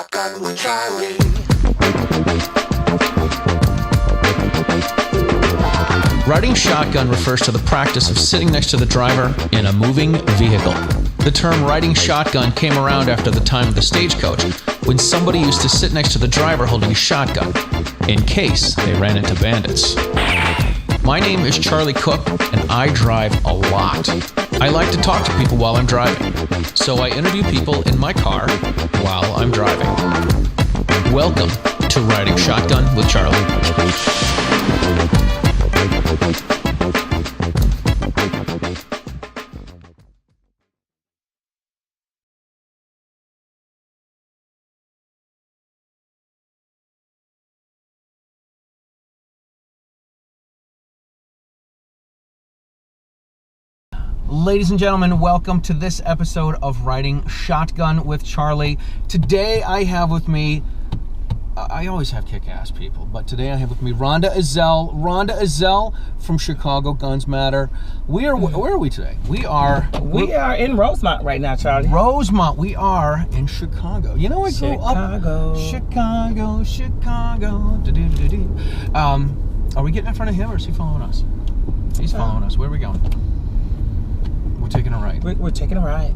Shotgun with Charlie. Riding shotgun refers to the practice of sitting next to the driver in a moving vehicle. The term riding shotgun came around after the time of the stagecoach, when somebody used to sit next to the driver holding a shotgun, in case they ran into bandits. My name is Charlie Cook, and I drive a lot. I like to talk to people while I'm driving, so I interview people in my car while I'm driving. Welcome to Riding Shotgun with Charlie. Ladies and gentlemen, welcome to this episode of Riding Shotgun with Charlie. Today I have with me, I always have kick-ass people, but today I have with me Rhonda Ezell. Rhonda Ezell from Chicago Guns Matter. Where are we today? We are in Rosemont right now, Charlie. Rosemont. We are in Chicago. You know, I grew up Chicago. Are we getting in front of him, or is he following us? He's following us. Where are we going? We're taking a ride. We're taking a ride.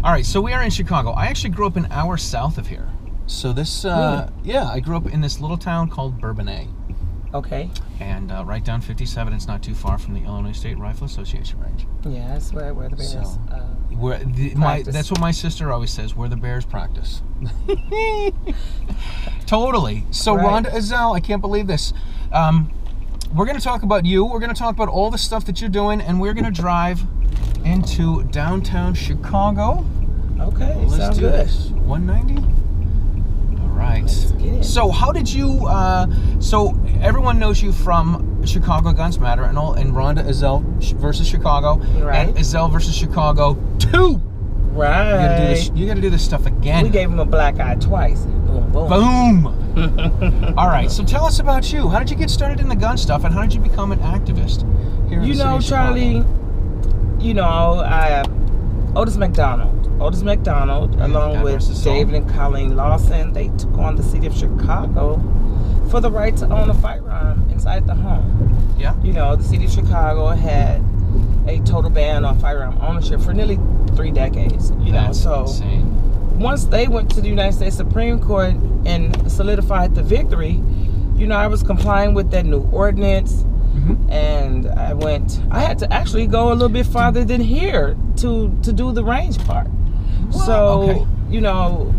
All right, so we are in Chicago. I actually grew up an hour south of here. So this, I grew up in this little town called Bourbonnais. Okay. And right down 57, it's not too far from the Illinois State Rifle Association range. Yeah, that's where the Bears that's what my sister always says, where the Bears practice. Totally. So right. Rhonda Ezell, I can't believe this. We're going to talk about you. We're going to talk about all the stuff that you're doing, and we're going to drive into downtown Chicago. Okay, let's do this. 190? All right. Let's get it. So how did you, so everyone knows you from Chicago Guns Matter and Rhonda Ezell versus Chicago. Right. And Ezell versus Chicago 2. Right. You got to do this stuff again. We gave him a black eye twice. Boom, boom. Boom. All right, so tell us about you. How did you get started in the gun stuff, and how did you become an activist here in the city of Charlie, Otis MacDonald, along with David and Colleen Lawson, they took on the city of Chicago for the right to own a firearm inside the home. Yeah. The city of Chicago had a total ban on firearm ownership for nearly 3 decades. That's insane. Once they went to the United States Supreme Court and solidified the victory, I was complying with that new ordinance. Mm-hmm. And I had to actually go a little bit farther than here to do the range part. Wow, so, okay.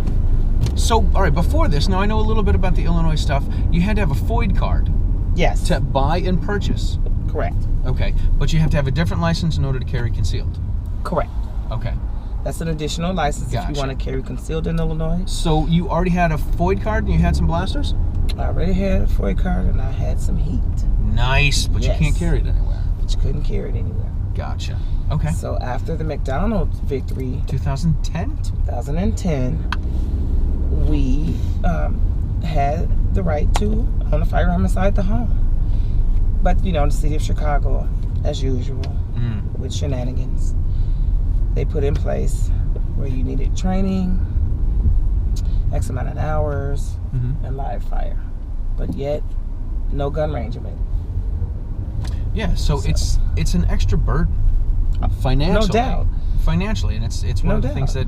So, all right, before this, now I know a little bit about the Illinois stuff. You had to have a FOID card. Yes. To buy and purchase. Correct. Okay, but you have to have a different license in order to carry concealed. Correct. Okay. That's an additional license if you want to carry concealed in Illinois. So you already had a FOID card and you had some blasters? I already had a FOID card and I had some heat. Nice, but you can't carry it anywhere. But you couldn't carry it anywhere. Gotcha. Okay. So after the MacDonald victory, 2010, we had the right to own a firearm inside the home. But the city of Chicago, as usual, with shenanigans, they put in place where you needed training, X amount of hours, and live fire. But yet, no gun range of it. Yeah, so it's an extra burden financially. No doubt. Financially, and it's one of the things that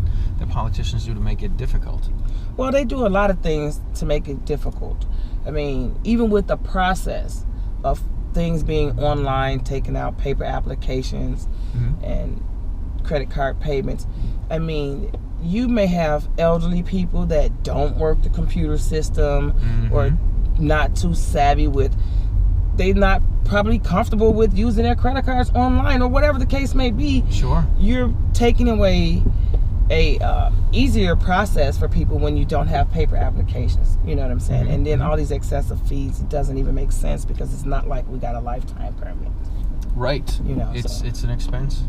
politicians do to make it difficult. Well, they do a lot of things to make it difficult. I mean, even with the process of things being online, taking out paper applications and credit card payments. I mean, you may have elderly people that don't work the computer system or not too savvy with, they're not probably comfortable with using their credit cards online or whatever the case may be. Sure. You're taking away a easier process for people when you don't have paper applications. You know what I'm saying? And then all these excessive fees, it doesn't even make sense because it's not like we got a lifetime permit. Right. It's an expense.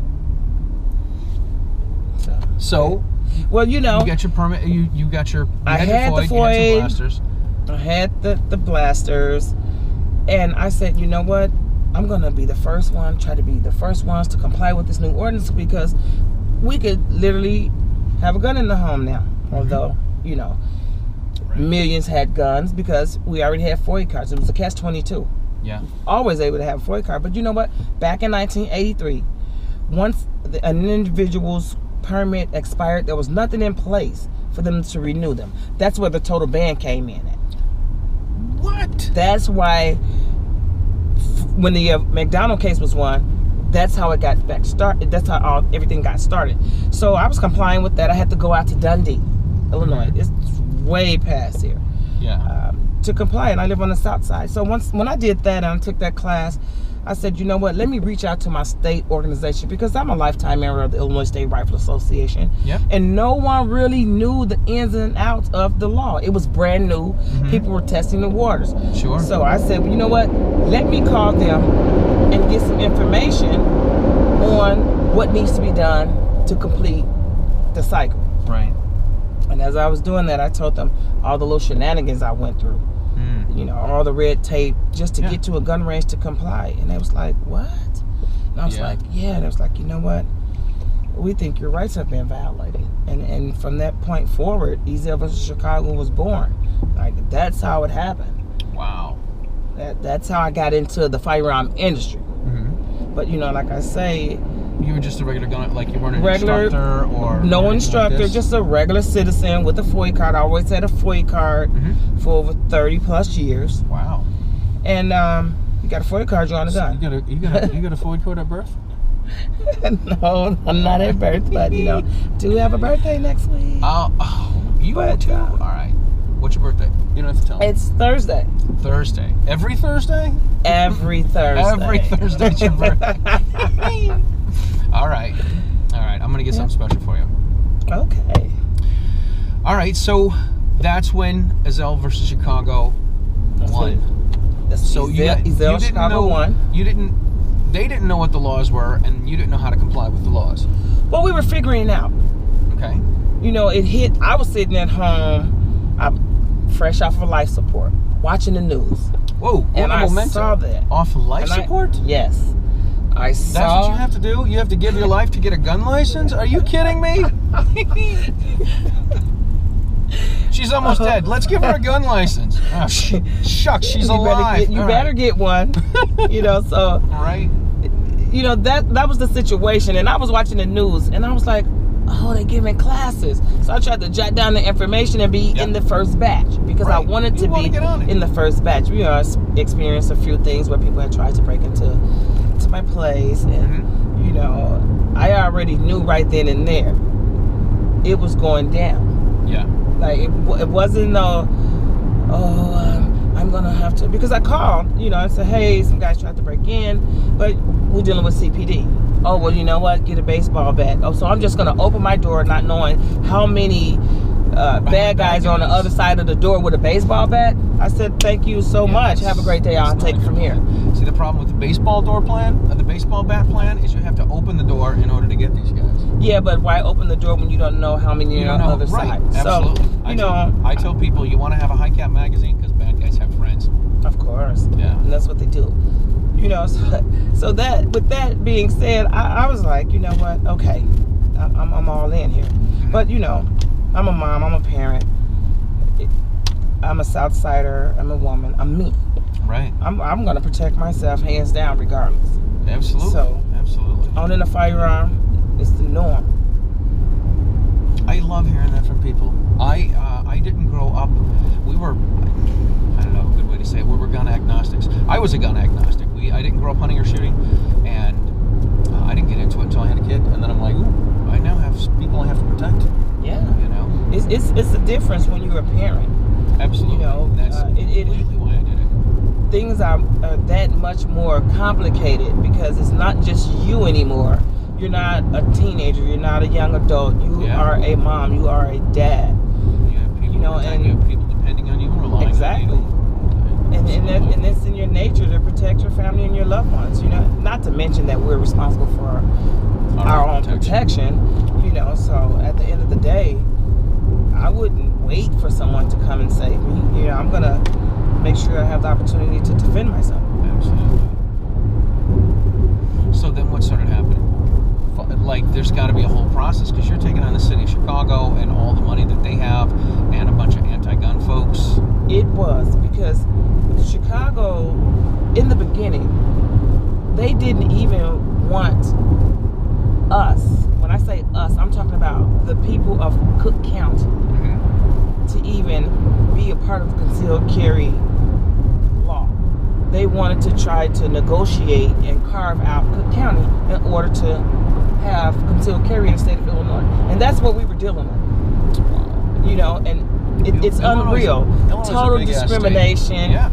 So well, you got your permit. You got your. I had the FOID. Blasters. I had the blasters, and I said, you know what? I'm gonna be the first one. Try to be the first ones to comply with this new ordinance because we could literally have a gun in the home now. Although you know, millions had guns because we already had FOIA cards. It was a catch-22. Yeah. Always able to have a FOIA card. But you know what? Back in 1983, once an individual's permit expired, there was nothing in place for them to renew them. That's where the total ban came in at. What? That's why when the MacDonald case was won, that's how it got back started. That's how everything got started. So I was complying with that. I had to go out to Dundee, Illinois. It's way past here. Yeah. To comply, and I live on the south side. So when I did that and I took that class, I said, you know what, let me reach out to my state organization, because I'm a lifetime member of the Illinois State Rifle Association. Yep. And no one really knew the ins and outs of the law. It was brand new. People were testing the waters. Sure. So I said, well, you know what, let me call them and get some information on what needs to be done to complete the cycle. Right. And as I was doing that, I told them all the little shenanigans I went through. You know, all the red tape just to get to a gun range to comply. And they was like, what? And I was like, yeah. And I was like, you know what? We think your rights have been violated. And from that point forward, Ezell versus Chicago was born. Like, that's how it happened. Wow. That's how I got into the firearm industry. But, you know, like I say, you were just a regular gun, like you weren't an instructor or no instructor, like just a regular citizen with a FOIA card. I always had a FOIA card for over 30 plus years. Wow. And you got a FOIA card, you're on a gun. You got a FOIA card at birth? No, I'm not at birth, but you know, do have a birthday next week. You too? All right. What's your birthday? You don't have to tell me. It's Thursday. Thursday. Every Thursday? Every Thursday. Every Thursday's your birthday. All right. I'm going to get something special for you. Okay. All right. So that's when Ezell versus Chicago won. So Ezell Chicago won. They didn't know what the laws were, and you didn't know how to comply with the laws. Well, we were figuring it out. Okay. You know, it hit. I was sitting at home, fresh off of life support, watching the news. Whoa. And I saw that. Off of life support? Yes. That's what you have to do? You have to give your life to get a gun license? Are you kidding me? She's almost dead. Let's give her a gun license. Oh, shucks, she's alive. You better get one. You know, so. Right. You know, that was the situation. And I was watching the news, and I was like, oh, they're giving classes. So I tried to jot down the information and be in the first batch, because I wanted to be in the first batch. We experienced a few things where people had tried to break into my place, and you know, I already knew right then and there it was going down. Yeah. Like it wasn't I'm gonna have to, because I called, you know, I said, hey, some guys tried to break in, but we're dealing with CPD. Oh, well, you know what? Get a baseball bat. Oh, so I'm just gonna open my door, not knowing how many bad guys are on the other side of the door with a baseball bat. I said, thank you so much. Have a great day. I'll take it from here. See, the problem with the baseball door plan, the baseball bat plan, is you have to open the door in order to get these guys. Yeah, but why open the door when you don't know how many are on the other side? Absolutely. So, I tell people, you want to have a high cap magazine because bad guys have friends. Of course. Yeah. And that's what they do. You know, so that, with that being said, I was like, you know what? Okay, I'm all in here. But, you know, I'm a mom, I'm a parent, I'm a Southsider, I'm a woman, I'm me. Right. I'm going to protect myself hands down regardless. Absolutely. So, absolutely. Owning a firearm is the norm. I love hearing that from people. I didn't grow up, we were, I don't know a good way to say it, we were gun agnostics. I was a gun agnostic. I didn't grow up hunting or shooting, and I didn't get into it until I had a kid, and then I'm like, ooh, I now have people I have to protect. Yeah. You know? It's a difference when you're a parent. Absolutely. You know, that's completely why I did it. Things are that much more complicated because it's not just you anymore. You're not a teenager. You're not a young adult. You are a mom. You are a dad. You have people, you have people depending on you and relying on you. And it's in your nature to protect your family and your loved ones. You know, not to mention that we're responsible for our own protection. You know, so at the end of the day, I wouldn't wait for someone to come and save me. You know, I'm gonna make sure I have the opportunity to defend myself. Absolutely. So then what started happening? Like, there's got to be a whole process, because you're taking on the city of Chicago and all the money that they have, and Chicago, in the beginning, they didn't even want us. When I say us, I'm talking about the people of Cook County to even be a part of the concealed carry law. They wanted to try to negotiate and carve out Cook County in order to have concealed carry in the state of Illinois. And that's what we were dealing with. You know, and it's unreal. Total discrimination. Yeah.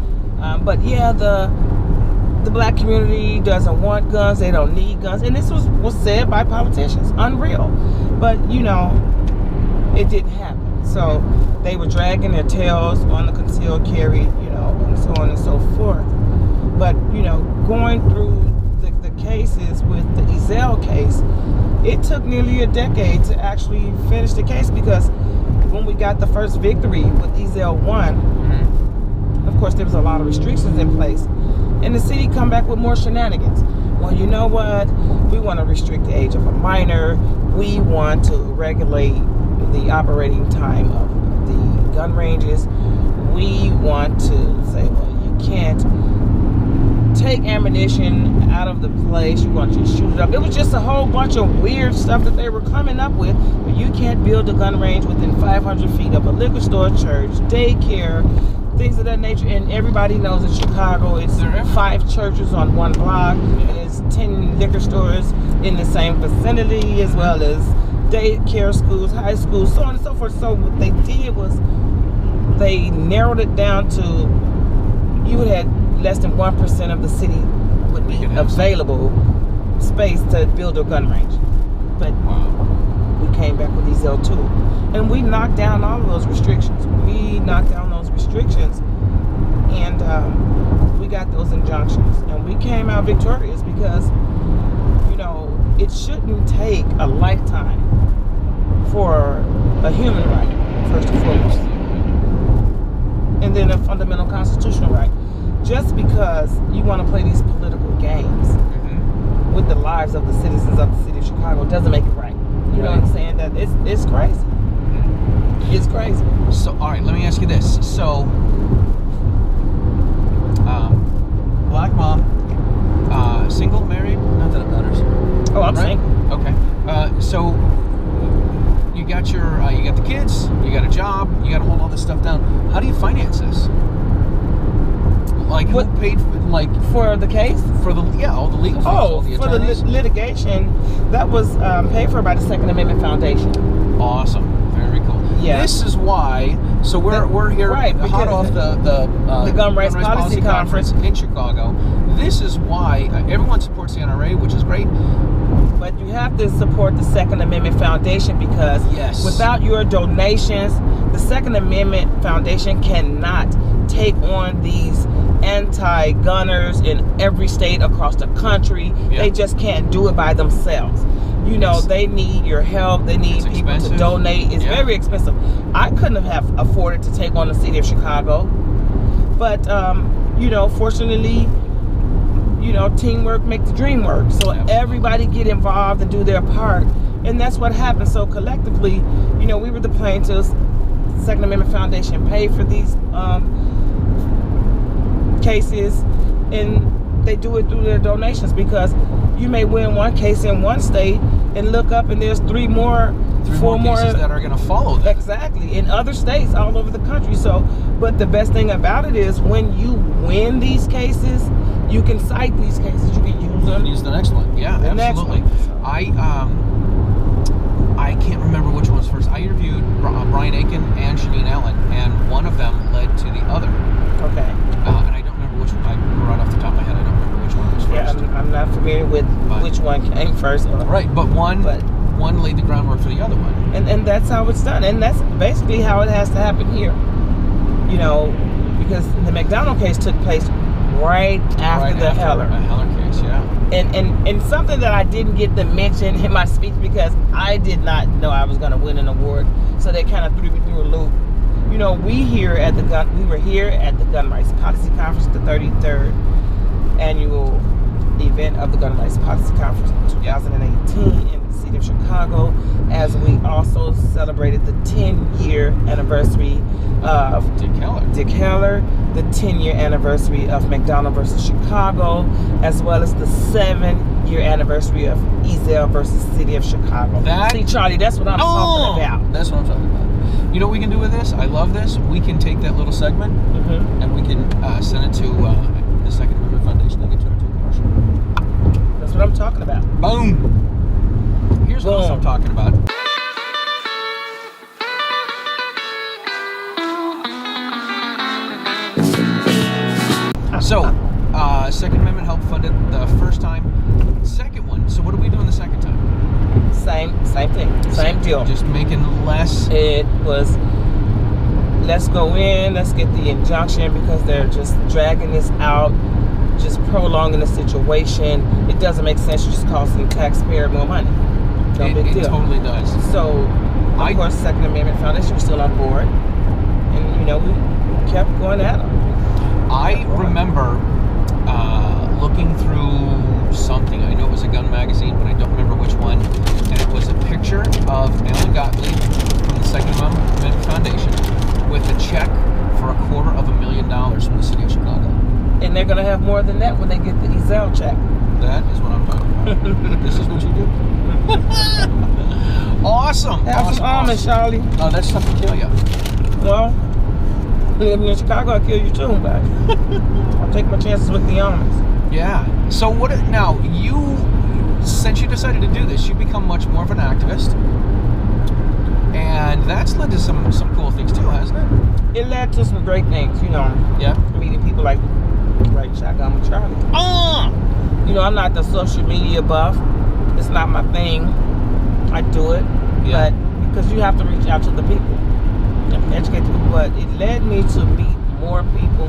But yeah, the black community doesn't want guns. They don't need guns. And this was said by politicians. Unreal. But, you know, it didn't happen. So they were dragging their tails on the concealed carry, you know, and so on and so forth. But, you know, going through the cases with the Ezell case, it took nearly a decade to actually finish the case, because when we got the first victory with Ezell 1, of course, there was a lot of restrictions in place. And the city come back with more shenanigans. Well, you know what? We want to restrict the age of a minor. We want to regulate the operating time of the gun ranges. We want to say, well, you can't take ammunition out of the place. You want to shoot it up. It was just a whole bunch of weird stuff that they were coming up with. But you can't build a gun range within 500 feet of a liquor store, church, daycare, things of that nature. And everybody knows in Chicago, it's 5 churches on one block. It's 10 liquor stores in the same vicinity, as well as daycare schools, high schools, so on and so forth. So what they did was they narrowed it down to, you would have less than 1% of the city would be available space to build a gun range. But we came back with Ezell 2, and we knocked down all of those restrictions. We knocked down those restrictions, and we got those injunctions, and we came out victorious, because, you know, it shouldn't take a lifetime for a human right, first and foremost, and then a fundamental constitutional right. Just because you want to play these political games with the lives of the citizens of the city of Chicago doesn't make it right. You know what I'm saying? That it's crazy. It's crazy. So, all right, let me ask you this. So, black mom, single, married? Not that it matters. Oh, I'm single. Okay. So, you got you got the kids, you got a job, you got to hold all this stuff down. How do you finance this? Like, who paid for the case? For the all the legal fees, all the for the litigation, that was paid for by the Second Amendment Foundation. Awesome, very cool. Yeah. This is why. So we're here hot off the Gun Rights Policy Conference in Chicago. This is why everyone supports the NRA, which is great. But you have to support the Second Amendment Foundation, because without your donations, the Second Amendment Foundation cannot take on these anti-gunners in every state across the country. They just can't do it by themselves. You know, they need your help. They need people to donate. It's very expensive. I couldn't have afforded to take on the city of Chicago. But, you know, fortunately, you know, teamwork makes the dream work. So everybody get involved and do their part. And that's what happened. So collectively, you know, we were the plaintiffs. Second Amendment Foundation paid for these cases, and they do it through their donations, because you may win one case in one state and look up and there's four more cases that are going to follow that. Exactly, in other states all over the country. So, but the best thing about it is when you win these cases, you can cite these cases. You can use them. Use the next one. Yeah, absolutely. I can't remember which one's first. I interviewed Brian Aiken and Janine Allen, and one of them led to the other. Okay. And I don't remember which one. Right off the top of my head, I don't remember which one was first. Yeah, I'm not familiar with which one came first. Right, but one laid the groundwork for the other one. And that's how it's done. And that's basically how it has to happen here. You know, because the MacDonald case took place right after the Heller case, yeah. And something that I didn't get to mention in my speech, because I did not know I was going to win an award, so they kind of threw me through a loop. You know, we were here at the Gun Rights Policy Conference, the 33rd annual event of the Gun Rights Policy Conference in 2018 in the city of Chicago, as we also celebrated the 10-year anniversary of Dick Heller, the 10-year anniversary of MacDonald versus Chicago, as well as the 7-year anniversary of Ezell versus City of Chicago. See, Charlie, that's what I'm talking about. That's what I'm talking about. You know what we can do with this? I love this. We can take that little segment and we can send it to the Second Amendment Foundation. They can turn it to a commercial. That's what I'm talking about. Boom. Here's what else I'm talking about. So, Second Amendment helped fund it the first time. Second one. So what are we doing the second time? Same thing. Same deal. Just making less. It was, let's go in, let's get the injunction because they're just dragging this out, just prolonging the situation. It doesn't make sense. You're just costing the taxpayer more money. No big deal. It totally does. So, of course, Second Amendment Foundation was still on board. And, you know, we kept going at them. I remember looking through something. I know it was a gun magazine, but I don't remember which one. And it was a picture of Alan Gottlieb from the Second Amendment Foundation with a check for $250,000 from the city of Chicago. And they're going to have more than that when they get the Ezell check. That is what I'm talking about. This is what you do. Awesome. Have some almonds, Charlie. Oh, that stuff will kill you. Well, living in Chicago, I'll kill you too, but I'll take my chances with the almonds. Yeah. So what? Now since you decided to do this, you become much more of an activist, and that's led to some cool things too, hasn't it? It led to some great things, you know. Yeah. Meeting people like Riding Shotgun with Charlie. You know, I'm not the social media buff. It's not my thing. I do it, but because you have to reach out to the people. Educate people, but it led me to meet more people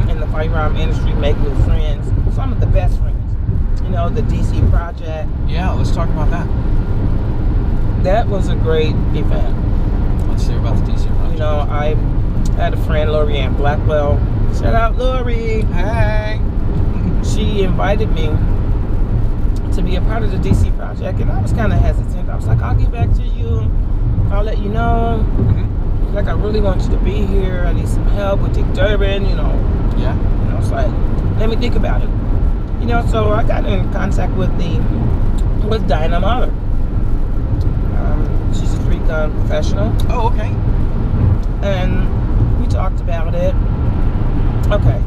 in the firearm industry, make new friends, some of the best friends. You know, the DC Project. Yeah, let's talk about that. That was a great event. Let's hear about the DC Project. You know, I had a friend, Lorianne Blackwell. Shout out, Lori. Hey. She invited me to be a part of the DC Project, and I was kind of hesitant. I was like, I'll get back to you. I'll let you know. Like, I really want you to be here. I need some help with Dick Durbin, you know. Yeah. And I was like, let me think about it. You know, so I got in contact with Dinah Mahler. She's a three-gun professional. Oh, okay. And we talked about it. Okay.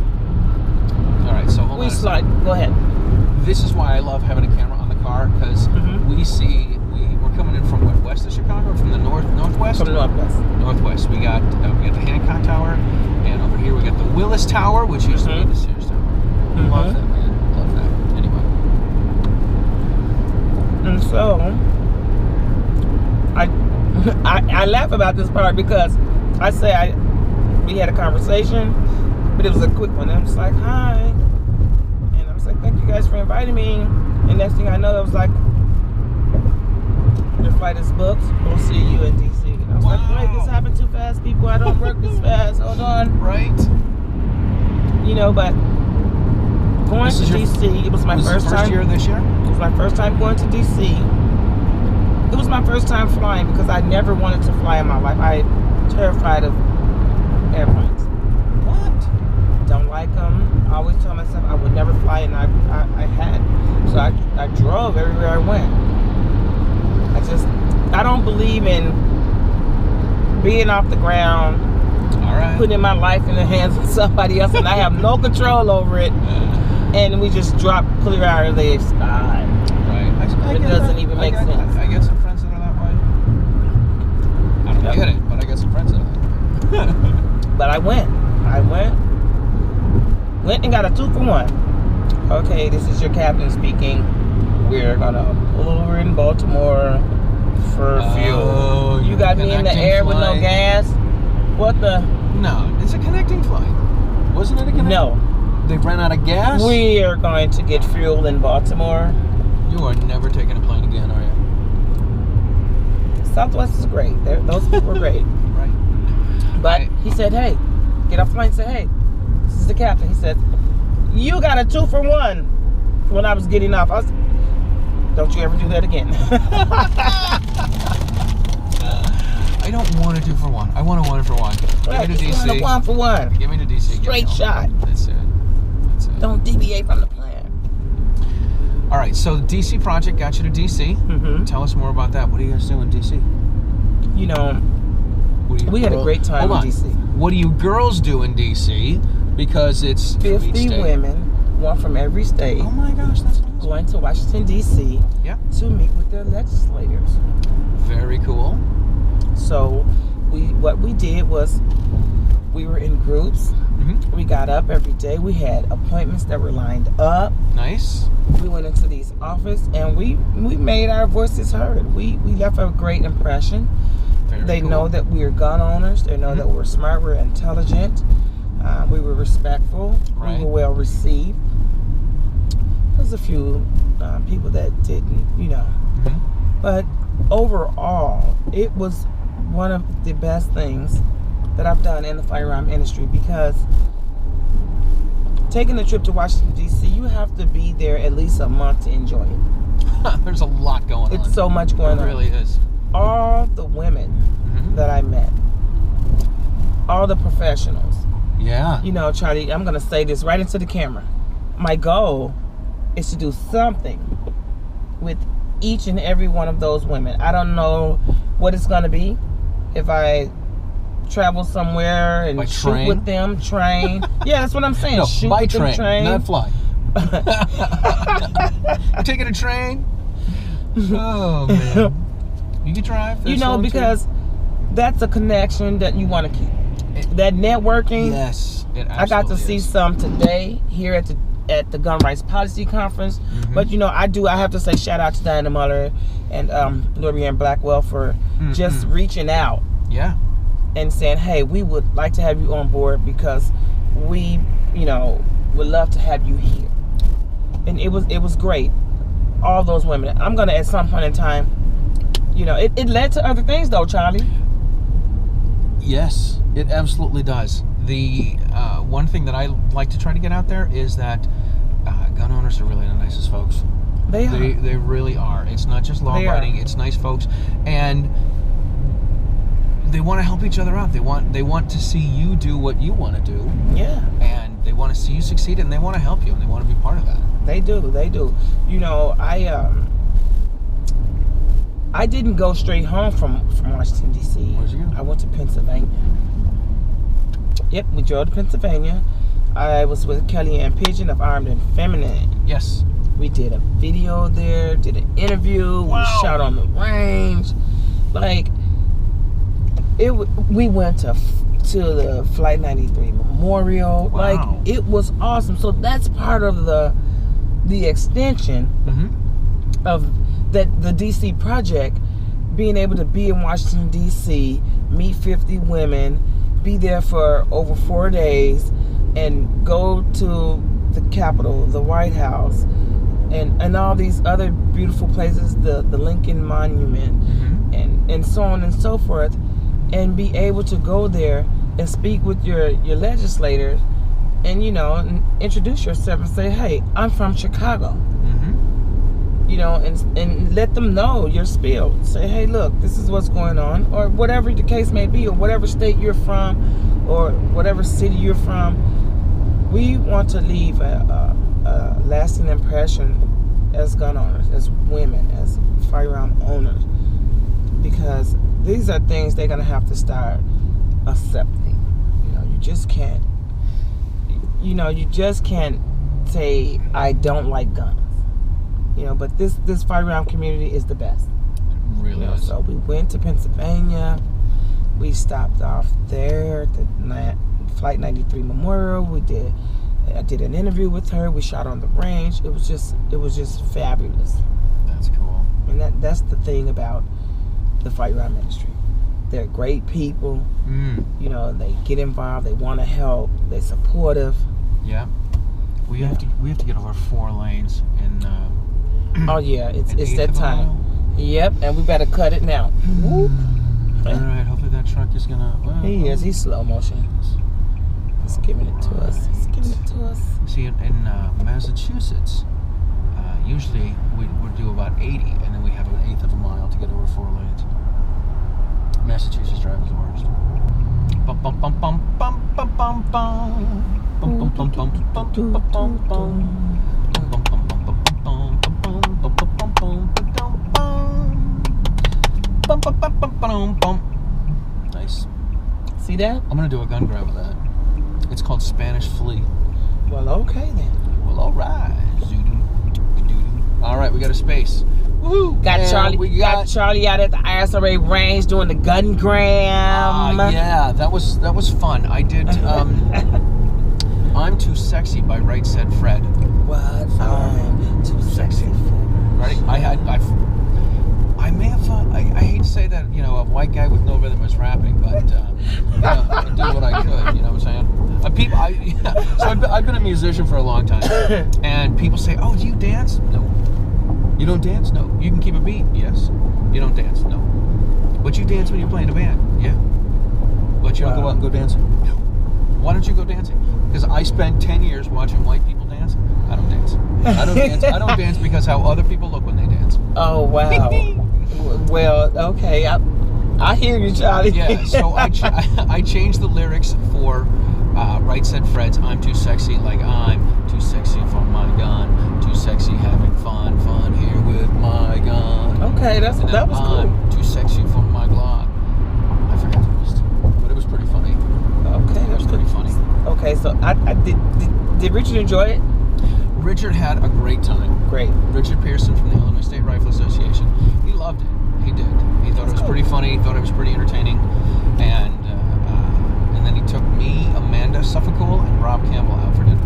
All right, so hold on. Go ahead. This is why I love having a camera on the car, because we see, we're coming in from what, west of Chicago, or from the northwest? From the northwest. Northwest. We got the Hancock Tower, and over here we got the Willis Tower, which used to be the Sears Tower. Love that, man. Love that. Anyway. And so, I laugh about this part because we had a conversation, but it was a quick one. I'm just like, hi. And I was like, thank you guys for inviting me. And next thing I know, I was like, your flight is booked. We'll see you in DC. And I was like, wait, this happened too fast, people. I don't work this fast. Hold on. Right. You know, but going to DC, it was my first time. Year this year? It was my first time going to DC. It was my first time flying because I never wanted to fly in my life. I'm terrified of airplanes. What? Don't like them. I always tell myself I would never fly, and I had. So I drove everywhere I went. I don't believe in being off the ground, putting my life in the hands of somebody else, and I have no control over it. And we just drop clear out of the sky. Right. It doesn't even make sense. I get some friends that are that way. I don't get it, but I get some friends that are that way. But I went and got a 2-for-1. Okay, this is your captain speaking. We're gonna pull over in Baltimore for fuel. You got me in the air with no gas? What the? No, it's a connecting flight. Wasn't it a connecting? No. They ran out of gas? We are going to get fuel in Baltimore. You are never taking a plane again, are you? Southwest is great. Those people are great. Right. But he said, hey, get off the plane and say, hey, this is the captain. He said, you got a 2-for-1 when I was getting off. I was, don't you ever do that again. I don't want to do for one. I want to 1 for 1. Right, Give me to just DC. 1 for 1. Give me to DC. Straight shot. That's it. That's it. Don't deviate from the plan. All right, so the DC project got you to DC. Mm-hmm. Tell us more about that. What do you guys do in DC? You know, we had a great time in DC. What do you girls do in DC? Because it's 50 women, one from every state. Oh my gosh, that's awesome. Going to Washington, D.C. Yeah. To meet with their legislators. Very cool. So what we did was we were in groups. Mm-hmm. We got up every day. We had appointments that were lined up. Nice. We went into these offices and we made our voices heard. We left a great impression. They know that we are gun owners. They know that we're smart, we're intelligent. We were respectful. Right. We were well received. There's a few people that didn't, you know. Mm-hmm. But overall, it was one of the best things that I've done in the firearm industry, because taking a trip to Washington, D.C., you have to be there at least a month to enjoy it. There's a lot going on. It's so much going on. It really is. All the women that I met, all the professionals. Yeah. You know, Charlie, I'm going to say this right into the camera. My goal is to do something with each and every one of those women. I don't know what it's going to be. If I travel somewhere and by shoot train? with them, train. Yeah, that's what I'm saying. No, shoot by with train, them, train. not fly. You're taking a train? Oh, man. You can drive? You know, because that's a connection that you want to keep. That networking. Yes, it absolutely I got to see is. some today here at the Gun Rights Policy Conference. Mm-hmm. But you know, I have to say shout out to Diana Muller and Lorianne Blackwell for just reaching out. Yeah. And saying, hey, we would like to have you on board because we, you know, would love to have you here. And it was great. All those women. I'm gonna at some point in time, you know, it led to other things though, Charlie. Yes, it absolutely does. The one thing that I like to try to get out there is that gun owners are really the nicest folks. They are. They really are. It's not just law abiding, it's nice folks. And they want to help each other out. They want to see you do what you want to do. Yeah. And they want to see you succeed, and they want to help you, and they want to be part of that. They do. You know, I didn't go straight home from Washington, D.C. Where'd you go? I went to Pennsylvania. Yep, we drove to Pennsylvania. I was with Kellyanne Pigeon of Armed and Feminine. Yes. We did a video there, did an interview. Wow. We shot on the range. Like, we went to the Flight 93 Memorial. Wow. Like, it was awesome. So that's part of the extension of that the DC project, being able to be in Washington DC, meet 50 women, be there for over 4 days, and go to the Capitol, the White House, and all these other beautiful places, the Lincoln Monument, and so on and so forth, and be able to go there and speak with your legislators, and you know, and introduce yourself and say, hey, I'm from Chicago. You know, and let them know your spiel. Say, hey, look, this is what's going on, or whatever the case may be, or whatever state you're from, or whatever city you're from. We want to leave a lasting impression as gun owners, as women, as firearm owners, because these are things they're going to have to start accepting. You know, you just can't, say, I don't like guns. You know, but this firearm community is the best. It really is. So we went to Pennsylvania. We stopped off there at the Flight 93 Memorial. I did an interview with her. We shot on the range. It was just fabulous. That's cool. And that's the thing about the firearm industry. They're great people. You know, they get involved. They want to help. They're supportive. Yeah. We have to get over 4 lanes in. Oh yeah, it's that of a time. mile. Yep, and we better cut it now. Whoop. All right, hopefully that truck is gonna. Well, He's slow motion. He's giving it to us. See, in Massachusetts, usually we would do about 80, and then we have an 1/8 of a mile to get over 4 lanes. Massachusetts driving's the worst. Bum bum bum bum bum bum bum bum. Bum bum bum bum bum bum bum bum. Nice. See that? I'm gonna do a gun grab with that. It's called Spanish Flea. Well, okay then. Well, all right. All right, we got a space. Woohoo! Got And Charlie. we got Charlie out at the ISRA range doing the gun gram. Yeah, that was fun. I did. I'm Too Sexy by Right Said Fred. What? I'm too sexy for. Right? I may have. I hate to say that, a white guy with no rhythm is rapping, but I did what I could. You know what I'm saying? So I've been a musician for a long time, and people say, "Oh, do you dance?" No. You don't dance? No. You can keep a beat? Yes. You don't dance? No. But you dance when you're playing a band? Yeah. But you don't go out and go dancing? No. Why don't you go dancing? Because I spent 10 years watching white people dance. I don't dance. I don't dance because how other people look when they dance. Oh, wow. Well, okay. I hear you, Charlie. Yeah, so I changed the lyrics for Right Said Fred's I'm Too Sexy, like I'm too sexy for my gun, too sexy having fun here with my gun. Okay, that was cool. I'm too sexy for my Glock. I forgot the rest, but it was pretty funny. Okay, It was pretty funny. Okay, so I did Richard enjoy it? Richard had a great time. Great. Richard Pearson from the Illinois State Rifle Association. He loved it. He did. He thought it was pretty funny. He thought it was pretty entertaining. And then he took me, Amanda Suffolcool, and Rob Campbell out for dinner.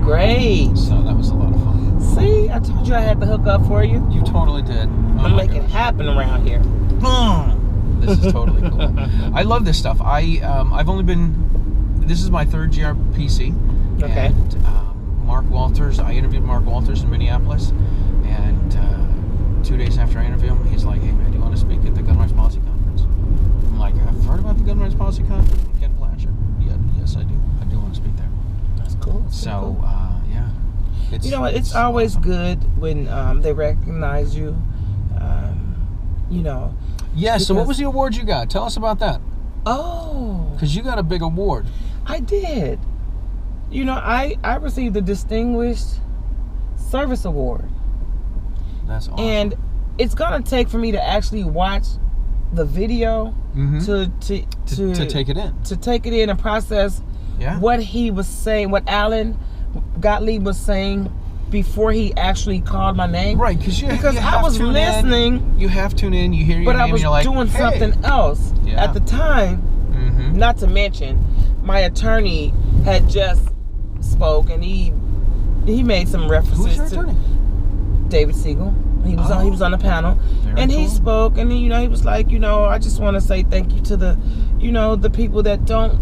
Great. So that was a lot of fun. See, I told you I had to hook up for you. You totally did. I'm making it happen around here. This is totally cool. I love this stuff. I've only been. This is my third GRPC. Okay. And Mark Walters. I interviewed Mark Walters in Minneapolis, and 2 days after I interviewed him, he's like, "Hey man, do you want to speak at the Gun Rights Policy Conference?" I'm like, "I've heard about the Gun Rights Policy Conference with Ken Blanchard." Yeah, yes, I do. I do want to speak there. That's cool. So, yeah. You know what? It's always good when they recognize you. Yeah, so what was the award you got? Tell us about that. Oh. Because you got a big award. I did. I received the Distinguished Service Award. That's awesome. And it's going to take for me to actually watch the video to take it in. To take it in and process what he was saying, what Alan Gottlieb was saying before he actually called my name. Right, because I was listening. You have to tune in, you hear your but name, I was and you're like, doing hey. something else at the time. Not to mention, my attorney had just spoke, and he made some references. Who's your attorney? David Siegel. He was on the panel. Very and he cool. spoke, and he was like, I just want to say thank you to the people that don't,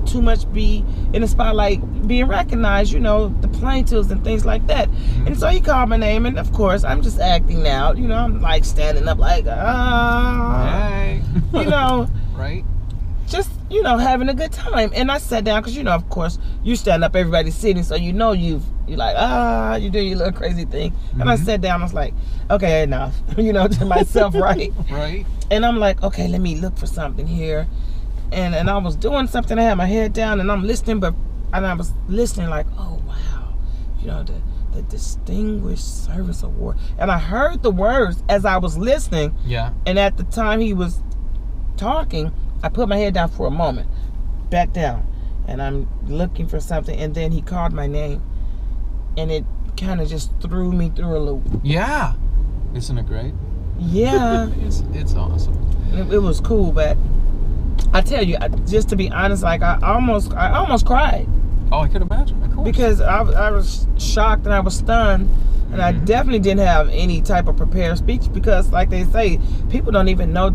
too much be in the spotlight being recognized, the plaintiffs and things like that. And so he called my name, and of course I'm just acting out, I'm like standing up like, Hey. Right? Just, having a good time. And I sat down because, of course, you stand up, everybody's sitting, so you're like, you do your little crazy thing. And I sat down, I was like, okay, enough, to myself, right? Right. And I'm like, okay, let me look for something here. And I was doing something, I had my head down, and I'm listening, and I was listening like, oh, wow, the Distinguished Service Award. And I heard the words as I was listening. Yeah. And at the time he was talking, I put my head down for a moment, back down, and I'm looking for something, and then he called my name, and it kind of just threw me through a loop. Yeah. Isn't it great? Yeah. It's awesome. It was cool, but I tell you, just to be honest, like I almost cried. Oh, I could imagine. Of course. Because I was shocked and I was stunned, and I definitely didn't have any type of prepared speech, because like they say, people don't even know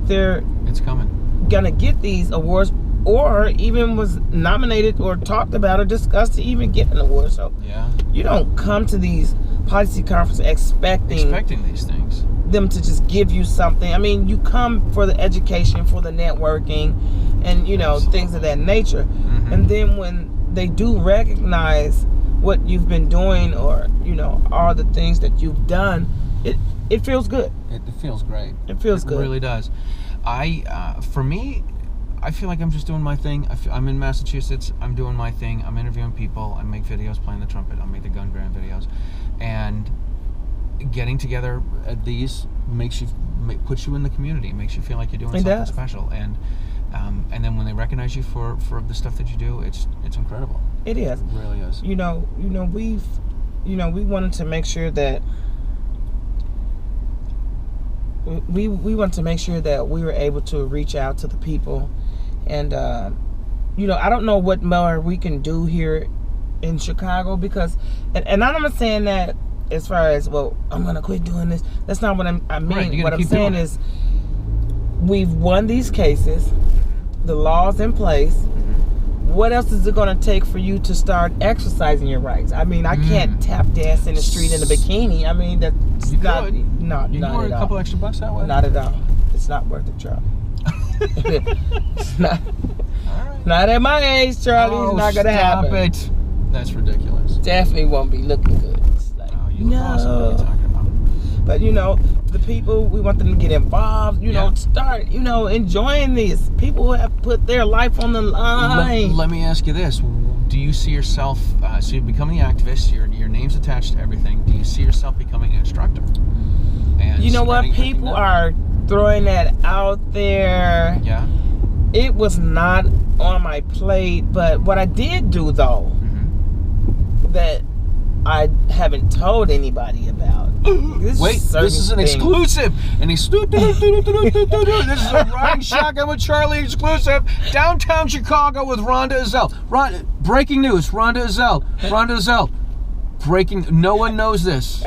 it's coming. Gonna get these awards, or even was nominated or talked about or discussed to even get an award. So you don't come to these policy conferences expecting these things, them to just give you something. I mean, you come for the education, for the networking, and things of that nature. And then when they do recognize what you've been doing, or all the things that you've done, it feels good. It feels great. It feels good. It really does. For me, I feel like I'm just doing my thing. I'm in Massachusetts. I'm doing my thing. I'm interviewing people. I make videos playing the trumpet. I make the gun grab videos, and getting together at these puts you in the community. Makes you feel like you're doing something special. And then when they recognize you for the stuff that you do, it's incredible. It is. It really is. We wanted to make sure that we want to make sure that we were able to reach out to the people, and I don't know what more we can do here in Chicago, because and I'm not saying that as far as, well, I'm gonna quit doing this. That's not what I mean. Right, what I'm saying is, we've won these cases, the law's in place. What else is it going to take for you to start exercising your rights? I mean, I can't tap dance in the street in a bikini. I mean, that's you not could. not you not can at a all. couple extra bucks that way. Not at all. It's not worth it, Charlie. It's not. All right. Not at my age, Charlie. It's not gonna happen. Stop it. That's ridiculous. Definitely won't be looking good. It's like, You look awesome. What are you talking about? But the people, we want them to get involved. Start enjoying this. People who have put their life on the line. Let me ask you this: do you see yourself? So you're becoming the activist. Your name's attached to everything. Do you see yourself becoming an instructor? And you know what? People are throwing that out there. Yeah. It was not on my plate, but what I did do though, that I haven't told anybody about. This is an exclusive. And this is a Riding Shotgun with Charlie exclusive. Downtown Chicago with Rhonda Ezell. Breaking news, Rhonda Ezell. Breaking, no one knows this.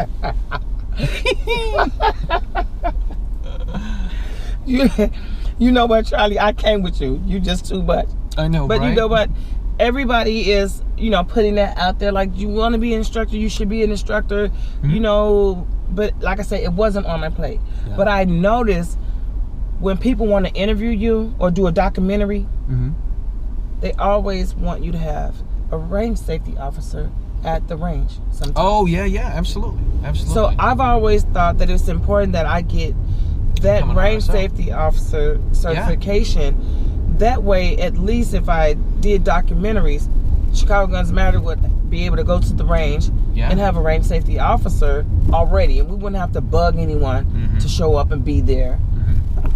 You know what, Charlie? I came with you. You just too much. I know, but right? You know what? Everybody is, putting that out there. Like, you want to be an instructor, you should be an instructor. But like I say, it wasn't on my plate. Yeah. But I noticed when people want to interview you or do a documentary, they always want you to have a range safety officer at the range sometimes. Oh, yeah, absolutely. So I've always thought that it's important that I get that range safety officer certification. Yeah. That way, at least if I did documentaries, Chicago Guns Matter would be able to go to the range and have a range safety officer already, and we wouldn't have to bug anyone to show up and be there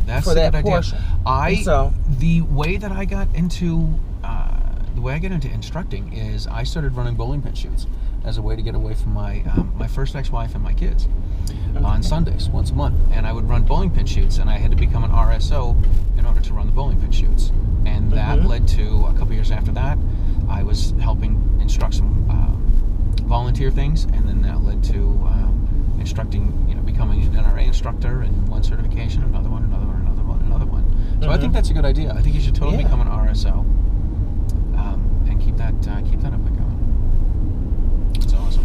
That's for that good portion. Idea. The way that I got into instructing is I started running bowling pin shoots as a way to get away from my first ex-wife and my kids on Sundays once a month, and I would run bowling pin shoots, and I had to become an RSO in order to run the bowling pin shoots, and that led to a couple years after that I was helping instruct some volunteer things, and then that led to instructing, becoming an NRA instructor, and one certification, another one. So I think that's a good idea. I think you should totally become an RSO and keep that up and going. It's awesome.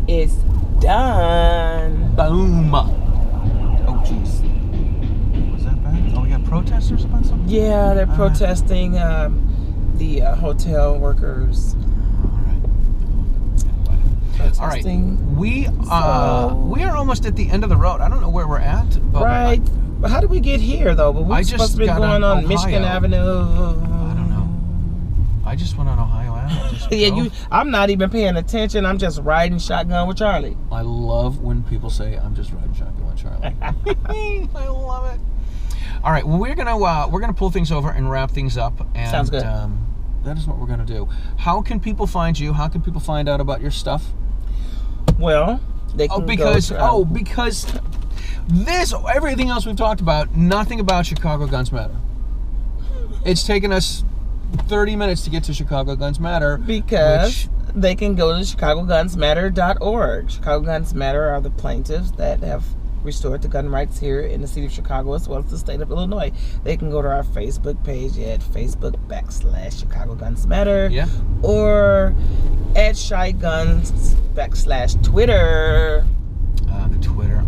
It's done. Boom. Oh, jeez. Was that bad? Oh, we got protesters about something? Yeah, they're protesting the hotel workers. All right. We are almost at the end of the road. I don't know where we're at. But But how did we get here, though? But we're supposed to be going on Michigan Avenue. I don't know. I just went on Ohio Avenue. I'm not even paying attention. I'm just riding shotgun with Charlie. I love when people say I'm just riding shotgun with Charlie. I love it. All right. Well, we're gonna pull things over and wrap things up. And, sounds good. That is what we're gonna do. How can people find you? How can people find out about your stuff? Well, they can because everything else we've talked about, nothing about Chicago Guns Matter. It's taken us 30 minutes to get to Chicago Guns Matter. Because they can go to chicagogunsmatter.org. Chicago Guns Matter are the plaintiffs that have restored the gun rights here in the city of Chicago as well as the state of Illinois. They can go to our Facebook page at Facebook.com/Chicago Guns Matter. Yeah. Or at ShyGuns/Twitter. The Twitter.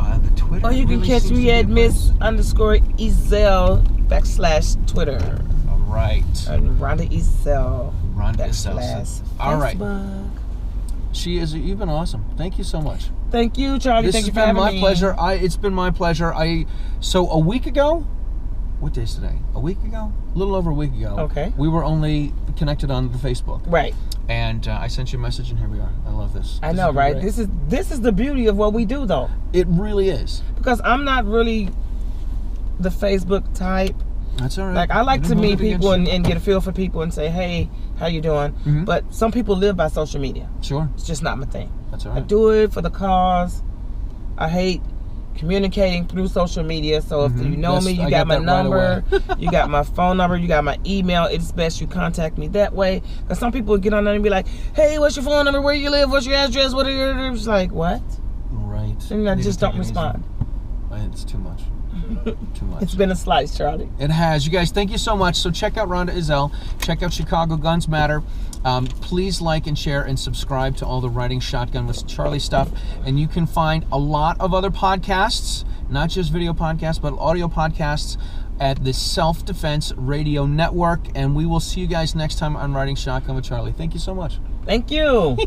Or you can catch me at Miss_Ezell /Twitter. All right. And Rhonda Ezell. Rhonda Ezell. All right. Facebook. You've been awesome. Thank you so much. Thank you, Charlie. Thank you for having me. It's been my pleasure. It's been my pleasure. So a week ago, what day is today? A week ago? A little over a week ago. Okay. We were only connected on the Facebook. Right. And I sent you a message, and here we are. I love this. I know, right? Great. This is the beauty of what we do, though. It really is. Because I'm not really the Facebook type. That's all right. Like, I like to meet people and and get a feel for people and say, hey, how you doing? Mm-hmm. But some people live by social media. Sure. It's just not my thing. That's all right. I do it for the cause. I hate communicating through social media. So if you know me, you got my number, you got my phone number, you got my email. It's best you contact me that way. Because some people get on there and be like, hey, what's your phone number? Where you live? What's your address? What are your... It's like, what? Right. And I just don't respond. It's too much. Too much. It's been a slice, Charlie. It has. You guys, thank you so much. So check out Rhonda Ezell. Check out Chicago Guns Matter. Please like and share and subscribe to all the Riding Shotgun with Charlie stuff. And you can find a lot of other podcasts, not just video podcasts, but audio podcasts at the Self-Defense Radio Network. And we will see you guys next time on Riding Shotgun with Charlie. Thank you so much. Thank you.